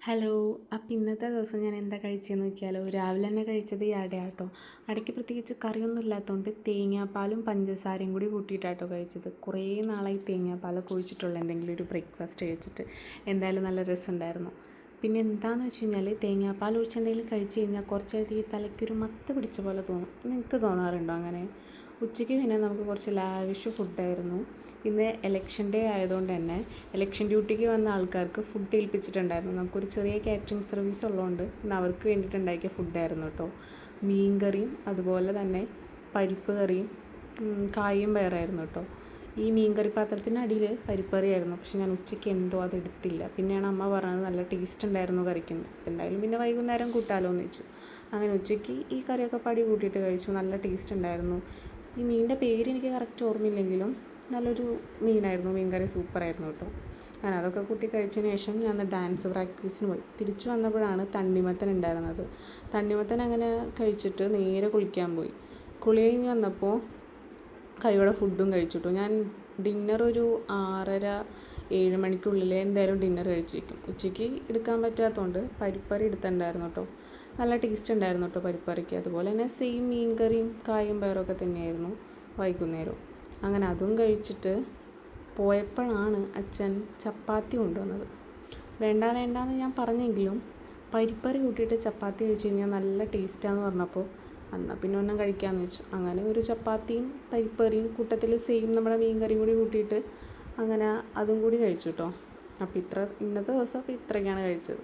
Hello. അപ്പോൾ ഇന്നത്തെ ദിവസം ഞാൻ എന്താ കഴിച്ചതെന്ന് നോക്കിയാലോ. രാവിലെ തന്നെ കഴിച്ചത് ഈ അടയാട്ടോ. അടയ്ക്ക് പ്രത്യേകിച്ച് കറിയൊന്നും ഇല്ലാത്തതുകൊണ്ട് തേങ്ങാപ്പാലും പഞ്ചസാരയും കൂടി കൂട്ടിയിട്ടാട്ടോ കഴിച്ചത്. കുറേ നാളായി തേങ്ങാപ്പാലൊക്കെ ഒഴിച്ചിട്ടുള്ള എന്തെങ്കിലും ഒരു ബ്രേക്ക്ഫാസ്റ്റ് കഴിച്ചിട്ട്. എന്തായാലും നല്ല രസമുണ്ടായിരുന്നു. പിന്നെ എന്താണെന്ന് വെച്ച് കഴിഞ്ഞാൽ തേങ്ങാപ്പാൽ ഒഴിച്ച് എന്തെങ്കിലും കഴിച്ച് കഴിഞ്ഞാൽ കുറച്ചധികം തലയ്ക്കൊരു മത്ത് പിടിച്ച പോലെ തോന്നും. നിങ്ങൾക്ക് തോന്നാറുണ്ടോ അങ്ങനെ? ഉച്ചയ്ക്ക് പിന്നെ നമുക്ക് കുറച്ച് ലാവിഷ് ഫുഡായിരുന്നു. ഇന്ന് എലക്ഷൻ ഡേ ആയതുകൊണ്ട് തന്നെ എലക്ഷൻ ഡ്യൂട്ടിക്ക് വന്ന ആൾക്കാർക്ക് ഫുഡ് ഏൽപ്പിച്ചിട്ടുണ്ടായിരുന്നു. നമുക്കൊരു ചെറിയ കാറ്ററിംഗ് സർവീസ് ഉള്ളതുകൊണ്ട് ഇന്ന് അവർക്ക് വേണ്ടിയിട്ട് ഉണ്ടാക്കിയ ഫുഡായിരുന്നു കേട്ടോ. മീൻ കറിയും അതുപോലെ തന്നെ പരിപ്പ് കറിയും കായും പയറായിരുന്നു കേട്ടോ. ഈ മീൻ കറി പാത്രത്തിൻ്റെ അടിയിൽ പരിപ്പ് കറിയായിരുന്നു. പക്ഷെ ഞാൻ ഉച്ചയ്ക്ക് എന്തോ അത് എടുത്തില്ല. പിന്നെയാണ് അമ്മ പറഞ്ഞത് നല്ല ടേസ്റ്റ് ഉണ്ടായിരുന്നു കറിക്കുന്നത്. എന്തായാലും പിന്നെ വൈകുന്നേരം കൂട്ടാലോ എന്ന് വെച്ചു. അങ്ങനെ ഉച്ചയ്ക്ക് ഈ കറിയൊക്കെ പടി കൂട്ടിയിട്ട് കഴിച്ചു. നല്ല ടേസ്റ്റ് ഉണ്ടായിരുന്നു. ഈ മീനിൻ്റെ പേര് എനിക്ക് കറക്റ്റ് ഓർമ്മയില്ലെങ്കിലും നല്ലൊരു മീനായിരുന്നു. മീൻ കറി സൂപ്പറായിരുന്നു കേട്ടോ. ഞാൻ അതൊക്കെ കൂട്ടി കഴിച്ചതിന് ശേഷം ഞാൻ ഡാൻസ് പ്രാക്ടീസിന് പോയി. തിരിച്ചു വന്നപ്പോഴാണ് തണ്ണിമത്തൻ ഉണ്ടായിരുന്നത്. തണ്ണിമത്തൻ അങ്ങനെ കഴിച്ചിട്ട് നേരെ കുളിക്കാൻ പോയി. കുളി കഴിഞ്ഞ് വന്നപ്പോൾ കൈയോടെ ഫുഡും കഴിച്ചു കേട്ടോ. ഞാൻ ഡിന്നർ ഒരു 6:30-7 മണിക്കുള്ളിൽ എന്തായാലും ഡിന്നർ കഴിച്ചിരിക്കും. ഉച്ചയ്ക്ക് എടുക്കാൻ പറ്റാത്തതുകൊണ്ട് പരിപ്പറി എടുത്തിട്ടുണ്ടായിരുന്നു കേട്ടോ. നല്ല ടേസ്റ്റ് ഉണ്ടായിരുന്നു കേട്ടോ പരിപ്പറിക്ക്. അതുപോലെ തന്നെ സെയിം മീൻ കറിയും കായും പയറൊക്കെ തന്നെയായിരുന്നു വൈകുന്നേരം. അങ്ങനെ അതും കഴിച്ചിട്ട് പോയപ്പോഴാണ് അച്ഛൻ ചപ്പാത്തി കൊണ്ടുവന്നത്. വേണ്ടാന്ന് ഞാൻ പറഞ്ഞെങ്കിലും പരിപ്പറി കൂട്ടിയിട്ട് ചപ്പാത്തി കഴിച്ച് കഴിഞ്ഞാൽ നല്ല ടേസ്റ്റാന്ന് പറഞ്ഞപ്പോൾ എന്നാൽ പിന്നെ ഒന്നും കഴിക്കാമെന്ന് വെച്ചു. അങ്ങനെ ഒരു ചപ്പാത്തിയും പരിപ്പറിയും കൂട്ടത്തിൽ സെയിം നമ്മുടെ മീൻ കറിയും കൂടി കൂട്ടിയിട്ട് അങ്ങനെ അതും കൂടി കഴിച്ചു കേട്ടോ. അപ്പോൾ ഇന്നത്തെ ദിവസം അപ്പോൾ ഇത്രയൊക്കെയാണ് കഴിച്ചത്.